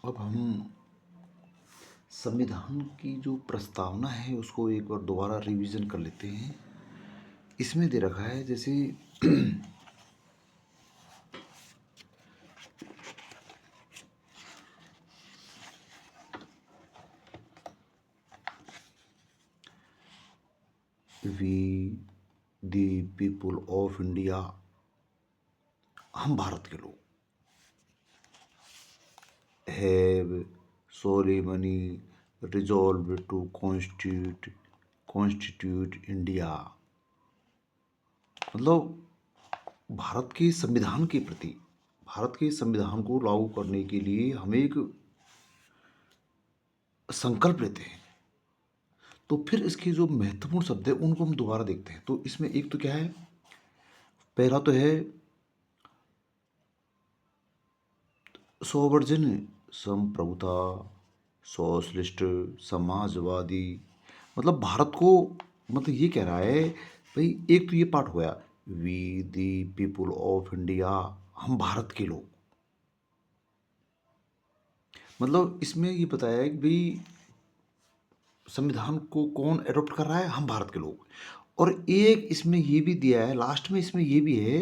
अब हम संविधान की जो प्रस्तावना है उसको एक बार दोबारा रिवीजन कर लेते हैं। इसमें दे रखा है जैसे we the people of India, हम भारत के लोग, have solemnly resolve to constitute India. मतलब भारत के संविधान के प्रति, भारत के संविधान को लागू करने के लिए हम एक संकल्प लेते हैं। तो फिर इसके जो महत्वपूर्ण शब्द है उनको हम दोबारा देखते हैं। तो इसमें एक तो क्या है, पहला तो है सोवर्जन, संप्रभुता, सोशलिस्ट, समाजवादी। मतलब भारत को, मतलब ये कह रहा है भाई, एक तो ये पार्ट हो गया, we the people of India, हम भारत के लोग। मतलब इसमें ये बताया है कि भाई संविधान को कौन एडॉप्ट कर रहा है, हम भारत के लोग। और एक इसमें ये भी दिया है, लास्ट में इसमें ये भी है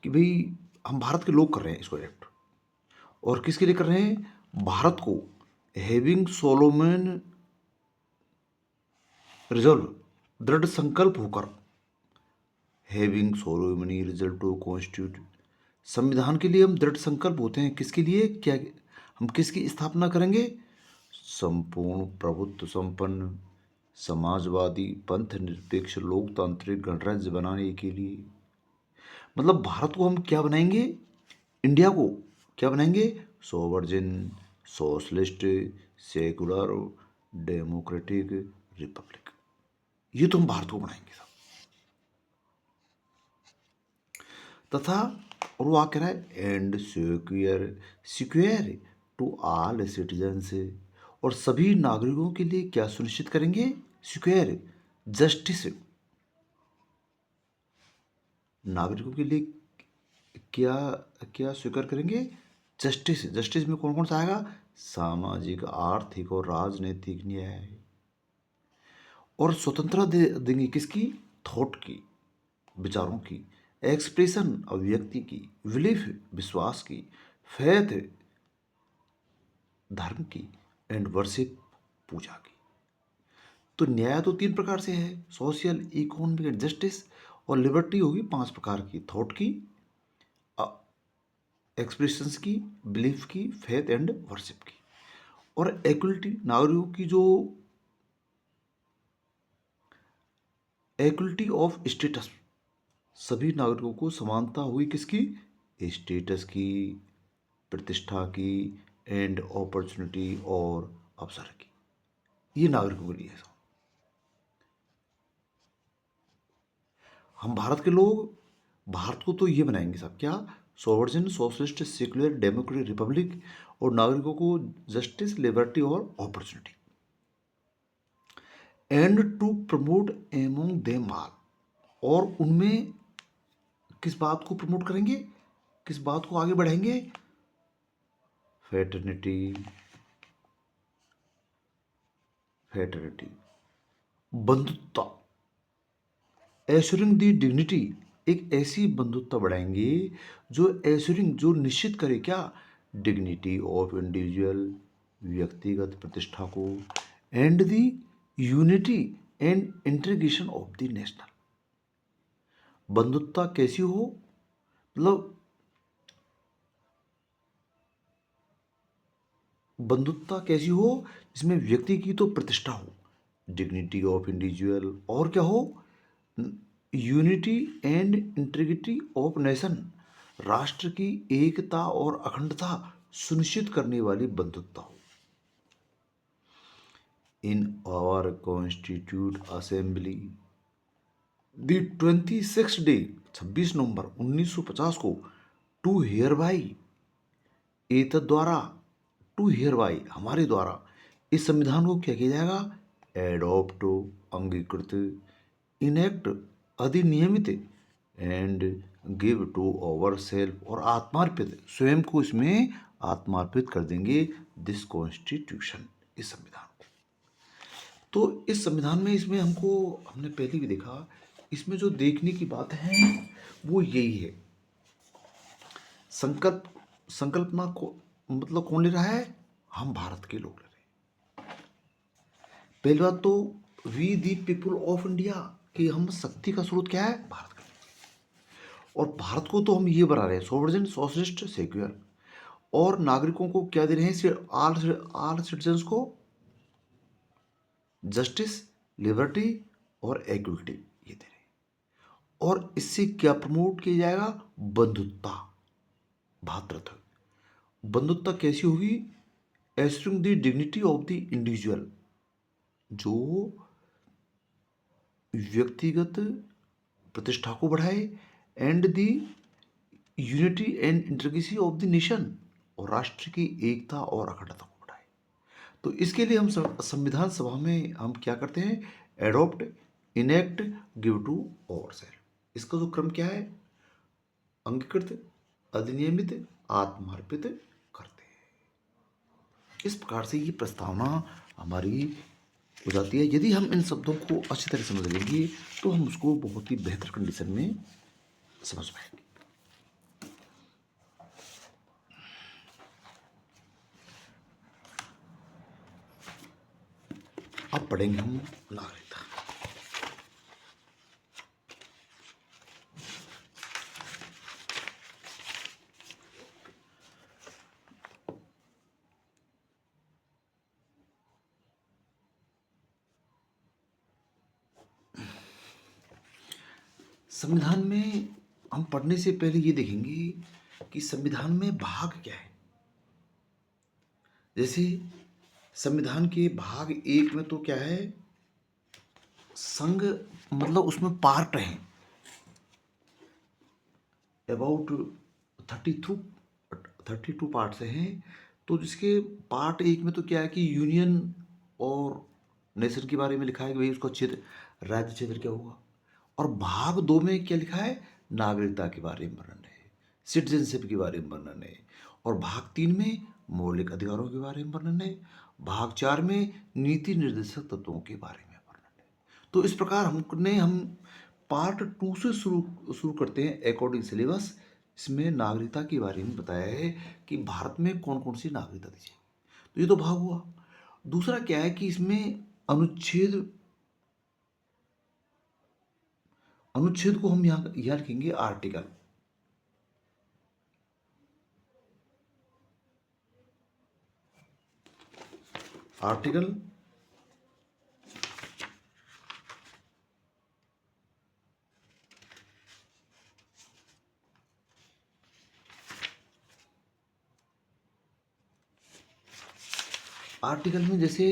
कि भाई हम भारत के लोग कर रहे हैं इसको एडॉप्ट। और किसके लिए कर रहे हैं, भारत को, हैविंग सोलोमन रिजल्व, दृढ़ संकल्प होकर, having solemnly result to constitute, संविधान के लिए हम दृढ़ संकल्प होते हैं। किसके लिए, क्या हम किसकी स्थापना करेंगे, संपूर्ण प्रभुत्व संपन्न समाजवादी पंथ निरपेक्ष लोकतांत्रिक गणराज्य बनाने के लिए। मतलब भारत को हम क्या बनाएंगे, इंडिया को क्या बनाएंगे, सोवर्जिन, सोशलिस्ट, सेकुलर, डेमोक्रेटिक रिपब्लिक। ये तो हम भारत को बनाएंगे साहब। तथा, और वो कह रहा है and secure, secure to all citizens, और सभी नागरिकों के लिए क्या सुनिश्चित करेंगे, सिक्योर, जस्टिस, नागरिकों के लिए क्या क्या स्वीकार करेंगे, जस्टिस। जस्टिस में कौन कौन सा आएगा, सामाजिक, आर्थिक और राजनीतिक न्याय। और स्वतंत्रता देंगे किसकी, थॉट की, विचारों की, एक्सप्रेशन अभिव्यक्ति की, बिलीफ विश्वास की, फेथ धर्म की, एंड वर्शिप पूजा की। तो न्याय तो तीन प्रकार से है, सोशल, इकोनॉमिक एंड जस्टिस। और लिबर्टी होगी पांच प्रकार की, थॉट की, एक्सप्रेशंस की, बिलीफ की, फेथ एंड वर्शिप की। और इक्वलिटी, नागरिकों की जो इक्वलिटी ऑफ स्टेटस, सभी नागरिकों को समानता हुई किसकी, स्टेटस की, प्रतिष्ठा की, एंड अपॉर्चुनिटी और अवसर की। ये नागरिकों के लिए है। हम भारत के लोग भारत को तो ये बनाएंगे सब क्या, sovereign, socialist, secular, democratic republic, और नागरिकों को जस्टिस, लिबर्टी और opportunity, and to promote among them all. और उनमें किस बात को प्रमोट करेंगे, किस बात को आगे बढ़ाएंगे, फेटर्निटी, फेटर्निटी, बंधुत्व, एश्योरिंग दी डिग्निटी, एक ऐसी बंधुत्व बढ़ाएंगे जो एश्योरिंग, जो निश्चित करे क्या, डिग्निटी ऑफ इंडिविजुअल, व्यक्तिगत प्रतिष्ठा को, and the unity and integration of the national. बंधुत्व कैसी हो, मतलब बंधुत्व कैसी हो जिसमें व्यक्ति की तो प्रतिष्ठा हो, डिग्निटी ऑफ इंडिविजुअल, और क्या हो, unity and integrity of nation, राष्ट्र की एकता और अखंडता सुनिश्चित करने वाली बंधुत्व हो। In our constitute assembly the 26 day, 26 नवंबर 1950 को, टू हेयर बाई, एत द्वारा, टू हेयर बाई, हमारे द्वारा, इस संविधान को क्या किया जाएगा, एडॉप्ट, अंगीकृत, इनेक्ट, अधिनियमित, and give to our self, और आत्मार्पित, स्वयं को इसमें आत्मार्पित कर देंगे दिस कॉन्स्टिट्यूशन, इस संविधान को। तो इस संविधान में इसमें हमने पहले भी देखा, इसमें जो देखने की बात है वो यही है, संकल्पना को मतलब कौन ले रहा है? हम भारत के लोग ले रहे हैं। पहली बात तो we the people of India, कि हम शक्ति का स्रोत क्या है? भारत का। और भारत को तो हम ये बना रहे हैं सोवरेन, सोशलिस्ट, सेक्युलर, और नागरिकों को क्या दे रहे हैं? ऑल सिटीजन्स को जस्टिस, लिबर्टी और इक्विटी, ये दे रहे हैं। और इससे क्या प्रमोट किया जाएगा? बंधुत्ता, भातृत्व। बंधुत्ता कैसी होगी? Assuring the dignity of the individual, जो व्यक्तिगत प्रतिष्ठा को बढ़ाए, and the unity and integrity of the nation, और राष्ट्र की एकता और अखंडता को बढ़ाए। तो इसके लिए हम संविधान सभा में हम क्या करते हैं? एडॉप्ट, इनेक्ट, गिव टू और सेल। इसका जो क्रम क्या है? अंगीकृत, अधिनियमित, आत्मार्पित करते हैं। इस प्रकार से ये प्रस्तावना हमारी हो जाती है। यदि हम इन शब्दों को अच्छी तरह समझ लेंगे तो हम उसको बहुत ही बेहतर कंडीशन में समझ पाएंगे। अब पढ़ेंगे हम नागरिकता। संविधान में हम पढ़ने से पहले ये देखेंगे कि संविधान में भाग क्या है। जैसे संविधान के भाग 1 में तो क्या है? संघ, मतलब उसमें पार्ट है अबाउट 32 पार्ट्स हैं। तो जिसके पार्ट 1 में तो क्या है कि यूनियन और नेशन के बारे में लिखा है कि भाई उसका क्षेत्र, राज्य क्षेत्र क्या होगा। और भाग 2 में क्या लिखा है? नागरिकता के बारे में वर्णन है, सिटीजनशिप के बारे में वर्णन है। और भाग 3 में मौलिक अधिकारों के बारे में वर्णन है। भाग 4 में नीति निर्देशक तत्वों के बारे में वर्णन है। तो इस प्रकार हम पार्ट 2 से शुरू करते हैं अकॉर्डिंग सिलेबस। इसमें नागरिकता के बारे में बताया है कि भारत में कौन कौन सी नागरिकता दी जाएगी। तो ये तो भाग हुआ। दूसरा क्या है कि इसमें अनुच्छेद को हम यहाँ लिखेंगे आर्टिकल। आर्टिकल आर्टिकल में जैसे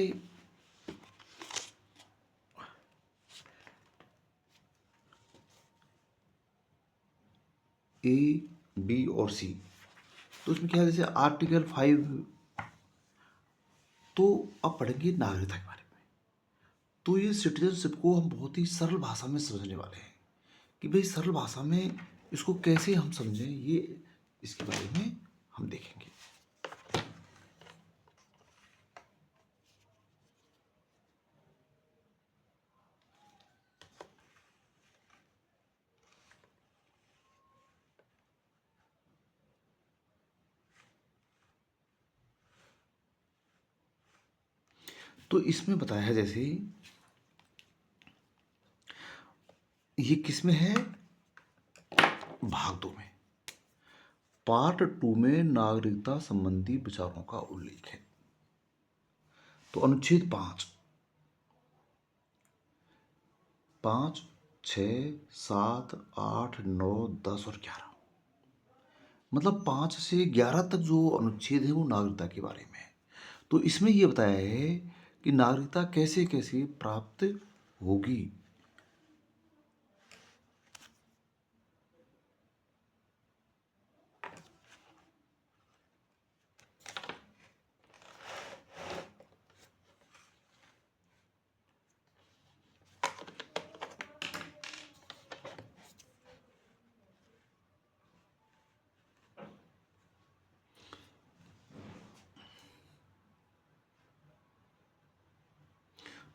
ए, बी और सी, तो उसमें क्या है? जैसे आर्टिकल 5, तो अब पढ़ेंगे नागरिकता के बारे में। तो ये सिटीजनशिप को हम बहुत ही सरल भाषा में समझने वाले हैं कि भाई सरल भाषा में इसको कैसे हम समझें, ये इसके बारे में हम देखेंगे। तो इसमें बताया है, जैसे ये किस में है? भाग 2 में। पार्ट 2 में नागरिकता संबंधी विचारों का उल्लेख है। तो अनुच्छेद 5, 6, 7, 8, 9, 10 और 11, मतलब 5 से 11 तक जो अनुच्छेद है वो नागरिकता के बारे में है। तो इसमें ये बताया है कि नागरिकता कैसे कैसे प्राप्त होगी।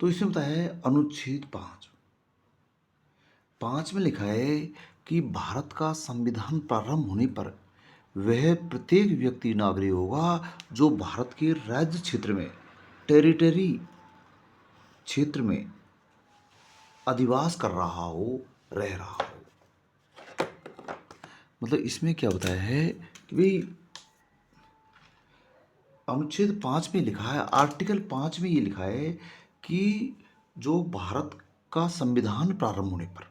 तो इसमें बताया है अनुच्छेद 5 में लिखा है कि भारत का संविधान प्रारंभ होने पर वह प्रत्येक व्यक्ति नागरिक होगा जो भारत के राज्य क्षेत्र में, टेरिटरी क्षेत्र में अधिवास कर रहा हो, रह रहा हो। मतलब इसमें क्या बताया है कि भाई अनुच्छेद 5 में लिखा है, आर्टिकल 5 में ये लिखा है कि जो भारत का संविधान प्रारंभ होने पर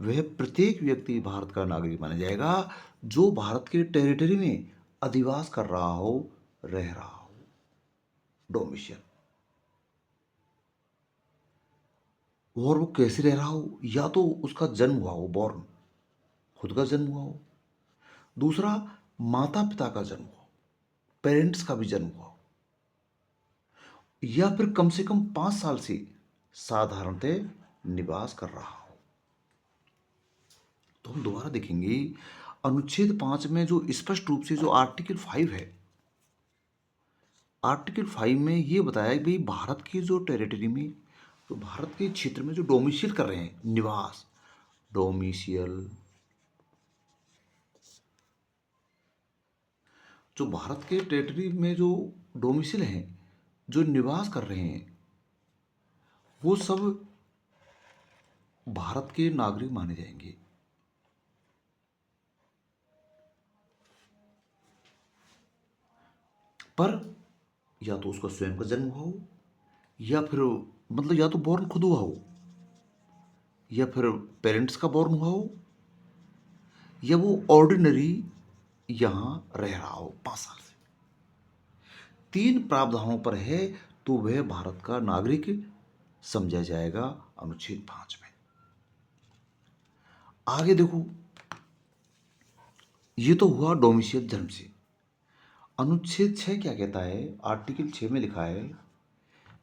वह प्रत्येक व्यक्ति भारत का नागरिक माना जाएगा जो भारत के टेरिटरी में अधिवास कर रहा हो, रह रहा हो, डोमिशियल। और वो कैसे रह रहा हो, या तो उसका जन्म हुआ हो, बॉर्न, खुद का जन्म हुआ हो, दूसरा माता पिता का जन्म हुआ हो, पेरेंट्स का भी जन्म हुआ हो, या फिर कम से कम 5 साल से साधारणतः निवास कर रहा हो। तो हम दोबारा देखेंगे अनुच्छेद 5 में जो स्पष्ट रूप से जो आर्टिकल 5 है, आर्टिकल 5 में ये बताया कि भाई भारत की जो टेरिटरी में, जो भारत के क्षेत्र में जो डोमिशियल कर रहे हैं, निवास, डोमिशियल, जो भारत के टेरिटरी में जो डोमिशियल हैं, जो निवास कर रहे हैं, वो सब भारत के नागरिक माने जाएंगे। पर या तो उसका स्वयं का जन्म हुआ हो, या फिर मतलब या तो बॉर्न खुद हुआ हो, या फिर पेरेंट्स का बॉर्न हुआ हो, या वो ऑर्डिनरी यहां रह रहा हो 5 साल से। 3 प्रावधानों पर है तो वह भारत का नागरिक समझा जाएगा अनुच्छेद 5 में। आगे देखो, ये तो हुआ डोमिशियल जन्म से। अनुच्छेद 6 क्या कहता है, आर्टिकल 6 में लिखा है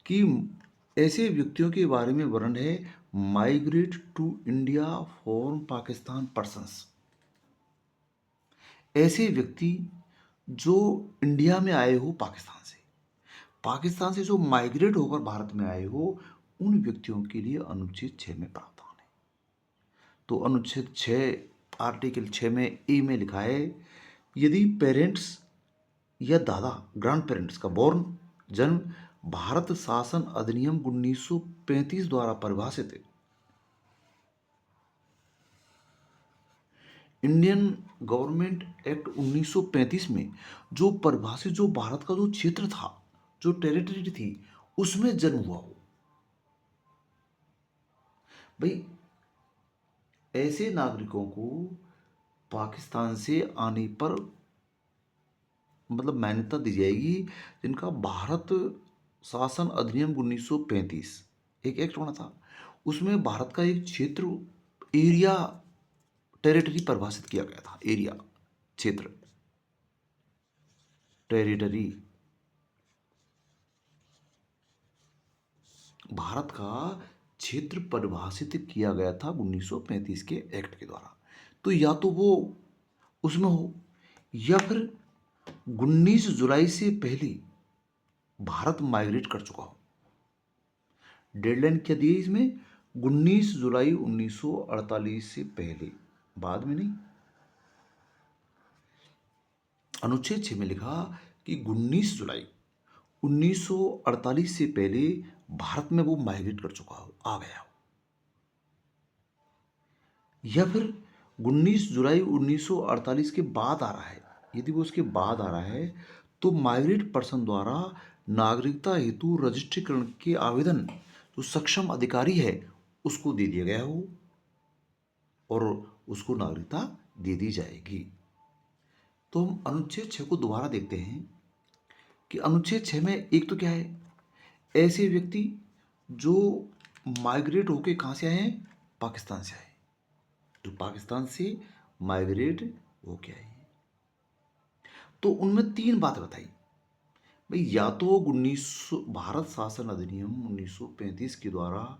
कि ऐसे व्यक्तियों के बारे में वर्णन है, migrate to India from Pakistan persons. ऐसे व्यक्ति जो इंडिया में आए हो पाकिस्तान से जो माइग्रेट होकर भारत में आए हो, उन व्यक्तियों के लिए अनुच्छेद 6 में प्रावधान है। तो अनुच्छेद 6 आर्टिकल 6 में ए में लिखा है, यदि पेरेंट्स या दादा, ग्रैंड पेरेंट्स का बॉर्न, जन्म भारत शासन अधिनियम 1935 द्वारा परिभाषित इंडियन गवर्नमेंट एक्ट 1935 में जो परिभाषित जो भारत का जो क्षेत्र था, जो टेरिटरी थी, उसमें जन्म हुआ हो। भाई ऐसे नागरिकों को पाकिस्तान से आने पर मतलब मान्यता दी जाएगी जिनका भारत शासन अधिनियम 1935 एक एक्ट बना था, उसमें भारत का एक क्षेत्र, एरिया, टेरिटरी परिभाषित किया गया था। एरिया, क्षेत्र, टेरिटरी, भारत का क्षेत्र परिभाषित किया गया था 1935 के एक्ट के द्वारा। तो या तो वो उसमें हो, या फिर 19 जुलाई से पहले भारत माइग्रेट कर चुका हो। डेडलाइन क्या दी है इसमें, 19 जुलाई 1948 से पहले, बाद में नहीं। अनुच्छेद 6 में लिखा कि 19 जुलाई 1948 से पहले भारत में वो माइग्रेट कर चुका हो, आ गया हो, या फिर 19 जुलाई 1948 के बाद आ रहा है। यदि वो उसके बाद आ रहा है तो माइग्रेट पर्सन द्वारा नागरिकता हेतु रजिस्ट्रीकरण के आवेदन जो सक्षम अधिकारी है उसको दे दिया गया हो और उसको नागरिकता दे दी जाएगी। तो हम अनुच्छेद 6 को दोबारा देखते हैं कि अनुच्छेद 6 में एक तो क्या है, ऐसे व्यक्ति जो माइग्रेट होके कहाँ से आए हैं, पाकिस्तान से आए, जो पाकिस्तान से माइग्रेट होके आए हैं। तो उनमें 3 बातें बताई भाई, या तो 1900 भारत शासन अधिनियम 1935 के द्वारा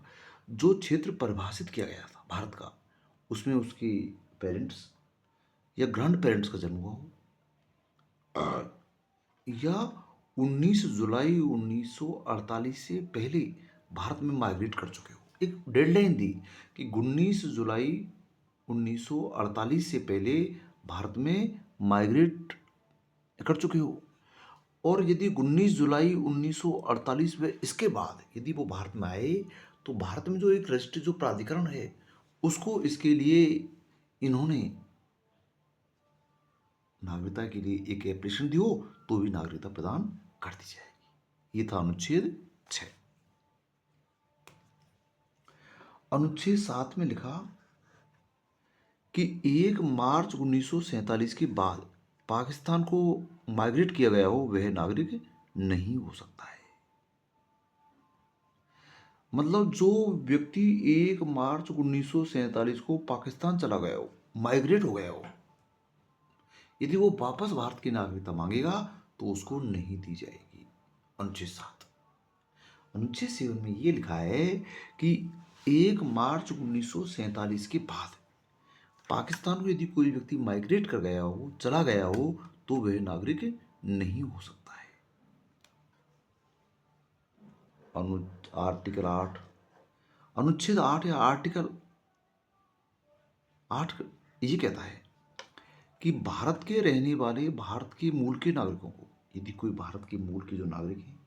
जो क्षेत्र परिभाषित किया गया था भारत का, उसमें उसके पेरेंट्स या ग्रैंड पेरेंट्स का जन्म हुआ हो, या 19 जुलाई 1948 से पहले भारत में माइग्रेट कर चुके हो। एक डेडलाइन दी कि 19 जुलाई 1948 से पहले भारत में माइग्रेट कर चुके हो। और यदि 19 जुलाई 1948 में इसके बाद यदि वो भारत में आए तो भारत में जो एक राष्ट्रीय जो प्राधिकरण है उसको इसके लिए इन्होंने नागरिकता के लिए एक एप्लीकेशन दी हो तो भी नागरिकता प्रदान कर दी जाएगी। ये था अनुच्छेद 6। अनुच्छेद 7 में लिखा कि 1 मार्च 1947 के बाद पाकिस्तान को माइग्रेट किया गया हो वह नागरिक नहीं हो सकता है। मतलब जो व्यक्ति 1 मार्च 1947 को पाकिस्तान चला गया हो, माइग्रेट हो गया हो, यदि वो वापस भारत की नागरिकता मांगेगा तो उसको नहीं दी जाएगी। अनुच्छेद 7। अनुच्छेद 7 में ये लिखा है कि 1 मार्च 1947 के बाद पाकिस्तान को यदि कोई व्यक्ति माइग्रेट कर गया हो, चला गया हो, तो वह नागरिक नहीं हो सकता है। आर्टिकल 8, अनुच्छेद 8 या आर्टिकल 8 ये कहता है कि भारत के रहने वाले भारत के मूल के नागरिकों को, यदि कोई भारत के मूल के जो नागरिक हैं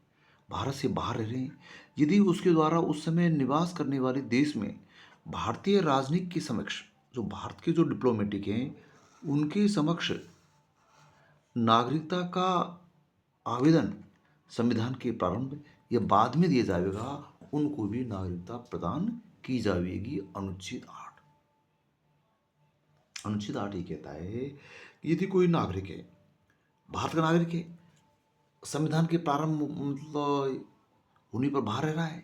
भारत से बाहर रह रहे हैं, यदि उसके द्वारा उस समय निवास करने वाले देश में भारतीय राजनीति के समक्ष जो भारत के जो डिप्लोमेटिक हैं उनके समक्ष नागरिकता का आवेदन संविधान के प्रारंभ या बाद में दिया जाएगा, उनको भी नागरिकता प्रदान की जाएगी। अनुच्छेद 8। अनुच्छेद 8 ये कहता है कि यदि कोई नागरिक है, भारत का नागरिक है, संविधान के प्रारंभ मतलब होने पर बाहर रह रहा है,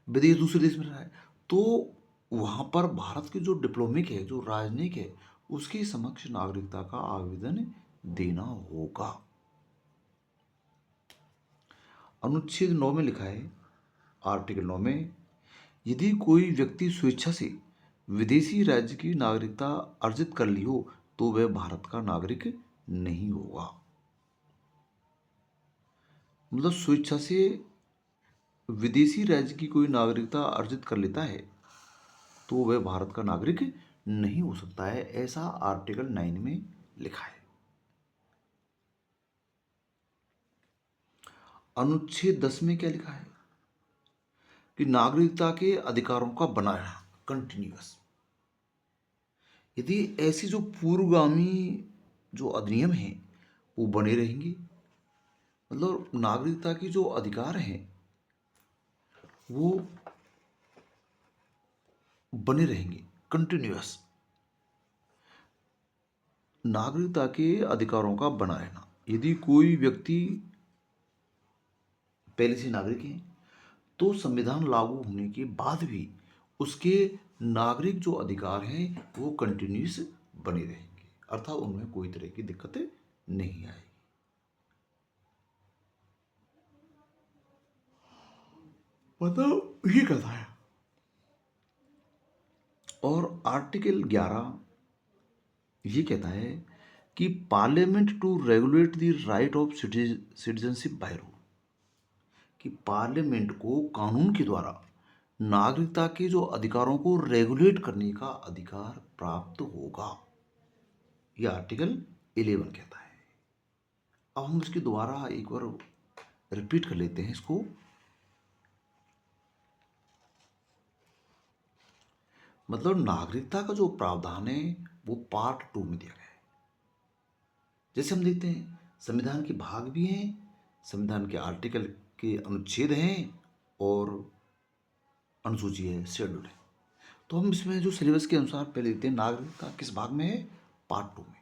विदेश दूसरे देश में रह रहा है, तो वहाँ पर भारत के जो डिप्लोमेटिक है, जो राजनयिक है, उसके समक्ष नागरिकता का आवेदन देना होगा। अनुच्छेद 9 में लिखा है, आर्टिकल 9 में, यदि कोई व्यक्ति स्वेच्छा से विदेशी राज्य की नागरिकता अर्जित कर ली हो तो वह भारत का नागरिक नहीं होगा। मतलब स्वेच्छा से विदेशी राज्य की कोई नागरिकता अर्जित कर लेता है तो वह भारत का नागरिक नहीं हो सकता है, ऐसा आर्टिकल 9 में लिखा है। अनुच्छेद 10 में क्या लिखा है कि नागरिकता के अधिकारों का बना रहना, कंटिन्यूअस। यदि ऐसी जो पूर्वगामी जो अधिनियम हैं वो बने रहेंगे, मतलब नागरिकता की जो अधिकार हैं वो बने रहेंगे कंटिन्यूअस। नागरिकता के अधिकारों का बना रहना, यदि कोई व्यक्ति पहले से नागरिक है तो संविधान लागू होने के बाद भी उसके नागरिक जो अधिकार हैं वो कंटिन्यूस बने रहेंगे, अर्थात उनमें कोई तरह की दिक्कत नहीं आएगी। मतलब ये कहता है। और आर्टिकल 11 ये कहता है कि parliament to regulate the right of citizenship by rule, कि पार्लियामेंट को कानून के द्वारा नागरिकता के जो अधिकारों को रेगुलेट करने का अधिकार प्राप्त होगा, यह आर्टिकल 11 कहता है। अब हम इसकी दोबारा एक बार रिपीट कर लेते हैं इसको। मतलब नागरिकता का जो प्रावधान है वो पार्ट 2 में दिया गया है। जैसे हम देखते हैं संविधान के भाग भी हैं, संविधान के आर्टिकल के अनुच्छेद हैं और अनुसूची है, शेड्यूल है। तो हम इसमें जो सिलेबस के अनुसार पहले देखते हैं नागरिकता किस भाग में है, पार्ट 2 में।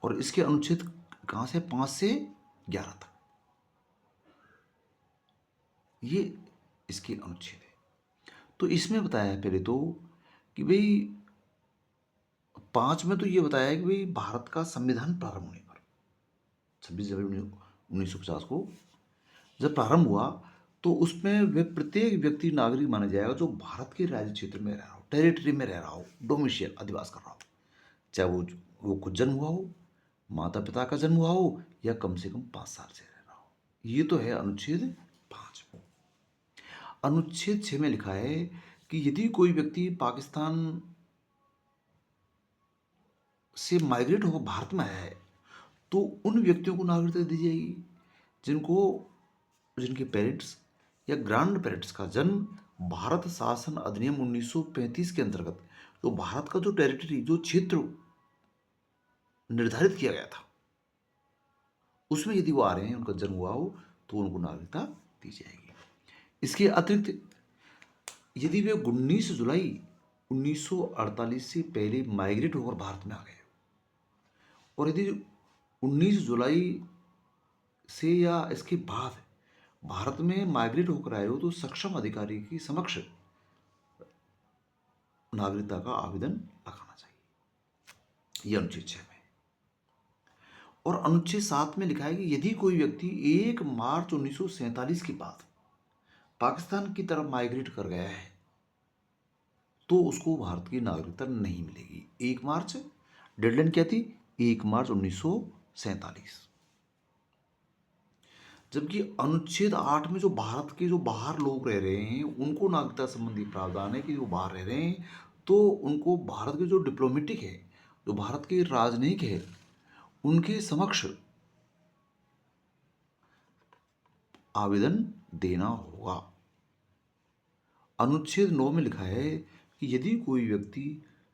और इसके अनुच्छेद कहाँ से, 5 से 11 तक, ये इसके अनुच्छेद है। तो इसमें बताया है पहले तो कि भाई 5 में तो ये बताया है कि भाई भारत का संविधान प्रारंभ होने पर 26 जनवरी 1950 को जब प्रारंभ हुआ तो उसमें वह प्रत्येक व्यक्ति नागरिक माना जाएगा जो भारत के राज्य क्षेत्र में रह रहा हो, टेरिटरी में रह रहा हो, डोमिशियल अधिवास कर रहा हो, चाहे वो खुद जन्म हुआ हो, माता पिता का जन्म हुआ हो या कम से कम 5 साल से रह रहा हो। ये तो है अनुच्छेद 5। अनुच्छेद 6 में लिखा है कि यदि कोई व्यक्ति पाकिस्तान से माइग्रेट होकर भारत में आया है तो उन व्यक्तियों को नागरिकता दी जाएगी जिनको जिनके पेरेंट्स या ग्रैंड पेरेंट्स का जन्म भारत शासन अधिनियम 1935 के अंतर्गत जो भारत का जो टेरिटरी जो क्षेत्र निर्धारित किया गया था उसमें यदि वो आ रहे हैं, उनका जन्म हुआ हो, तो उनको नागरिकता दी जाएगी। इसके अतिरिक्त यदि वे 19 जुलाई 1948 से पहले माइग्रेट होकर भारत में आ गए और यदि 19 जुलाई से या इसके बाद भारत में माइग्रेट होकर आए हो तो सक्षम अधिकारी के समक्ष नागरिकता का आवेदन लगाना चाहिए। यह अनुच्छेद 6 में। और अनुच्छेद 7 में लिखा है कि यदि कोई व्यक्ति 1 मार्च 1947 के बाद पाकिस्तान की तरफ माइग्रेट कर गया है तो उसको भारत की नागरिकता नहीं मिलेगी। 1 मार्च डेडलाइन क्या थी? 1 मार्च 1947। जबकि अनुच्छेद 8 में जो भारत के जो बाहर लोग रह रहे हैं उनको नागरिकता संबंधी प्रावधान है कि वो बाहर रह रहे हैं तो उनको भारत के जो डिप्लोमेटिक है, जो भारत के राजनयिक है, उनके समक्ष आवेदन देना होगा। अनुच्छेद 9 में लिखा है कि यदि कोई व्यक्ति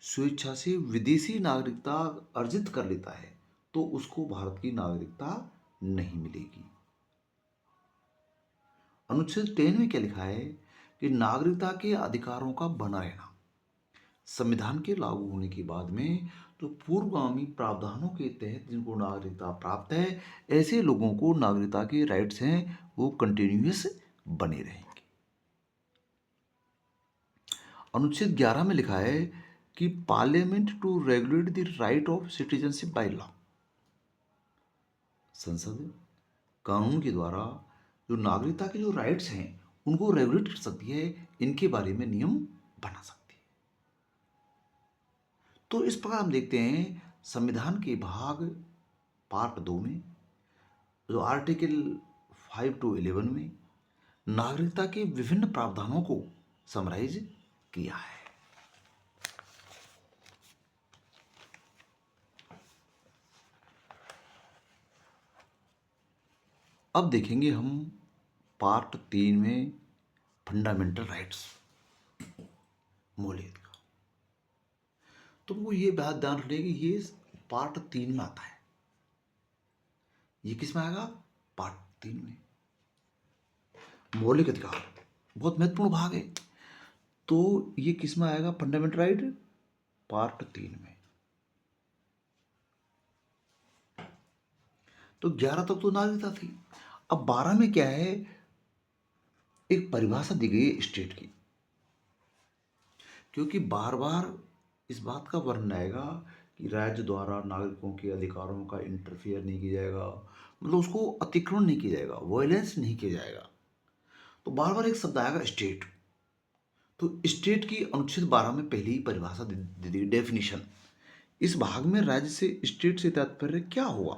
स्वेच्छा से विदेशी नागरिकता अर्जित कर लेता है तो उसको भारत की नागरिकता नहीं मिलेगी। अनुच्छेद 10 में क्या लिखा है कि नागरिकता के अधिकारों का बना रहना। संविधान के लागू होने के बाद में जो पूर्वगामी प्रावधानों के तहत जिनको नागरिकता प्राप्त है ऐसे लोगों को नागरिकता के राइट्स हैं वो कंटिन्यूअस बने रहेंगे। अनुच्छेद 11 में लिखा है कि parliament to regulate the right of citizenship by law. संसद कानून के द्वारा जो नागरिकता के जो राइट्स हैं उनको रेगुलेट कर सकती है, इनके बारे में नियम बना सकती है। तो इस प्रकार हम देखते हैं संविधान के भाग पार्ट 2 में जो आर्टिकल 5 to 11 में नागरिकता के विभिन्न प्रावधानों को समराइज किया है। अब देखेंगे हम पार्ट 3 में फंडामेंटल राइट्स, मौलिक अधिकार। तो वो ये बात ध्यान रखिए कि ये पार्ट 3 में आता है। ये किस में आएगा? पार्ट 3 में। मौलिक अधिकार बहुत महत्वपूर्ण भाग है। तो ये किस में आएगा? फंडामेंटल राइट पार्ट 3 में। तो 11 तक तो नागरिकता थी। अब 12 में क्या है? एक परिभाषा दी गई है स्टेट की, क्योंकि बार बार इस बात का वर्णन आएगा कि राज्य द्वारा नागरिकों के अधिकारों का इंटरफेयर नहीं किया जाएगा, मतलब उसको अतिक्रमण नहीं किया जाएगा, वायलेंस नहीं किया जाएगा। तो बार बार एक शब्द आएगा स्टेट। तो स्टेट की अनुच्छेद 12 में पहले ही परिभाषा दे दी, डेफिनेशन। इस भाग में राज्य से स्टेट से तात्पर्य क्या हुआ?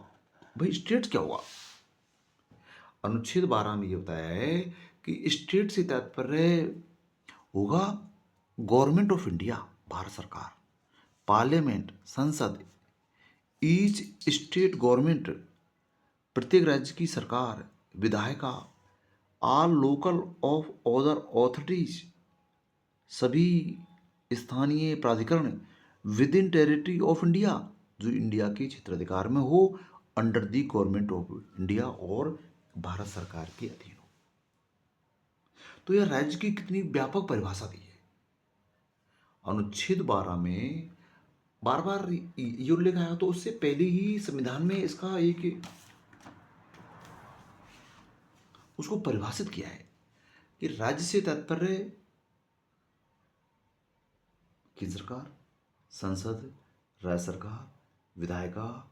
भाई स्टेट क्या हुआ? अनुच्छेद 12 में ये बताया है कि स्टेट से तात्पर्य होगा गवर्नमेंट ऑफ इंडिया, भारत सरकार, पार्लियामेंट, संसद, ईच स्टेट गवर्नमेंट, प्रत्येक राज्य की सरकार, विधायिका, all local of other authorities, सभी स्थानीय प्राधिकरण with in territory of India, जो इंडिया के क्षेत्राधिकार में हो, under the government of India और भारत सरकार के अधीन हो। तो यह राज्य की कितनी व्यापक परिभाषा दी है। अनुच्छेद 12 में बार बार ये उल्लेख आया, तो उससे पहले ही संविधान में इसका एक उसको परिभाषित किया है कि राज्य से तात्पर्य केंद्र सरकार, संसद, राज्य सरकार, विधायिका,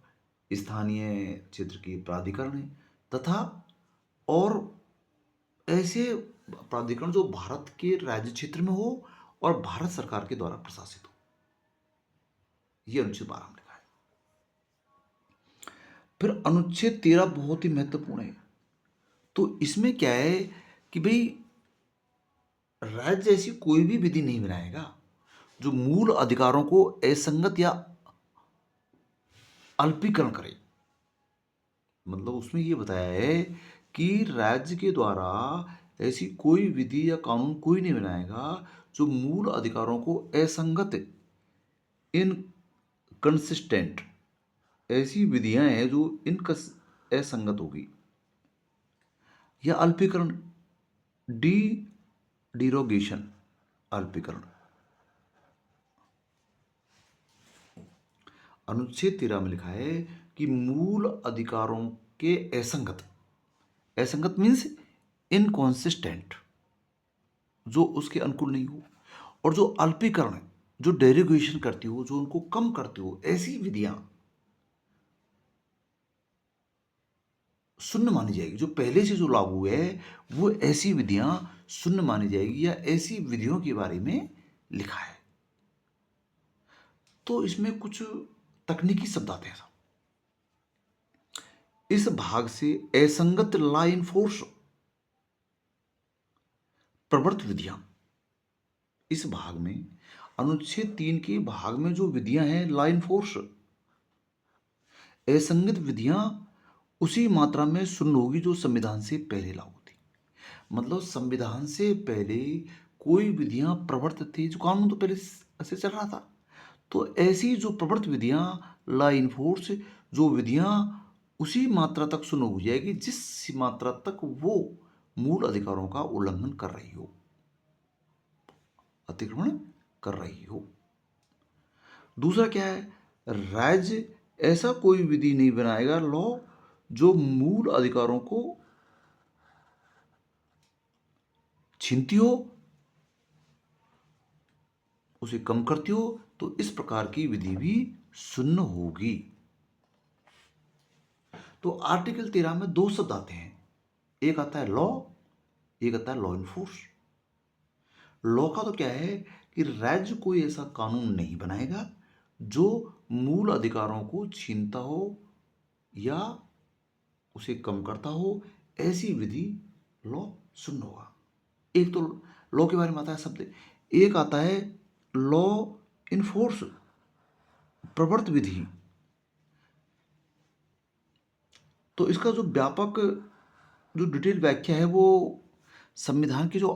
स्थानीय क्षेत्र की प्राधिकरण तथा और ऐसे प्राधिकरण जो भारत के राज्य क्षेत्र में हो और भारत सरकार के द्वारा प्रशासित हो। यह अनुच्छेद 12 में लिखा है। फिर अनुच्छेद 13 बहुत ही महत्वपूर्ण है। तो इसमें क्या है कि भाई राज्य ऐसी कोई भी विधि नहीं बनाएगा जो मूल अधिकारों को असंगत या अल्पीकरण करे। मतलब उसमें ये बताया है कि राज्य के द्वारा ऐसी कोई विधि या कानून कोई नहीं बनाएगा जो मूल अधिकारों को असंगत, इनकंसिस्टेंट, ऐसी विधियां हैं जो असंगत होगी या अल्पीकरण, डी डिरोगेशन, अल्पीकरण। अनुच्छेद 13 में लिखा है कि मूल अधिकारों के असंगत, असंगत मीन्स इनकॉन्सिस्टेंट, जो उसके अनुकूल नहीं हो, और जो अल्पीकरण, जो डेरिगेशन करती हो, जो उनको कम करती हो, ऐसी विधियां शून्य मानी जाएगी। जो पहले से जो लागू है वो ऐसी विधियां शून्य मानी जाएगी या ऐसी विधियों के बारे में लिखा है। तो इसमें कुछ तकनीकी शब्द आते हैं। इस भाग से असंगत लॉ इन फोर्स प्रवर्त विधियां, इस भाग में अनुच्छेद 3 के भाग में जो विधियां हैं लॉ इन फोर्स, असंगत विधियां उसी मात्रा में शून्य होगी जो संविधान से पहले लागू थी। मतलब संविधान से पहले कोई विधियां प्रवर्तित थी, जो कानून तो पहले से चल रहा था, तो ऐसी जो प्रवर्तित विधियां लॉ इन फोर्स, जो विधियां उसी मात्रा तक शून्य हो जाएगी जिस मात्रा तक वो मूल अधिकारों का उल्लंघन कर रही हो, अतिक्रमण कर रही हो। दूसरा क्या है, राज्य ऐसा कोई विधि नहीं बनाएगा लॉ जो मूल अधिकारों को छीनती हो, उसे कम करती हो, तो इस प्रकार की विधि भी शून्य होगी। तो आर्टिकल 13 में दो शब्द आते हैं, एक आता है लॉ, एक आता है लॉ इनफोर्स। लॉ का तो क्या है कि राज्य कोई ऐसा कानून नहीं बनाएगा जो मूल अधिकारों को छीनता हो या उसे कम करता हो, ऐसी विधि लॉ शून्य होगा। एक तो लॉ के बारे में आता है शब्द, एक आता है लॉ इनफोर्स, प्रवर्त विधि। तो इसका जो व्यापक, जो डिटेल व्याख्या है वो संविधान की जो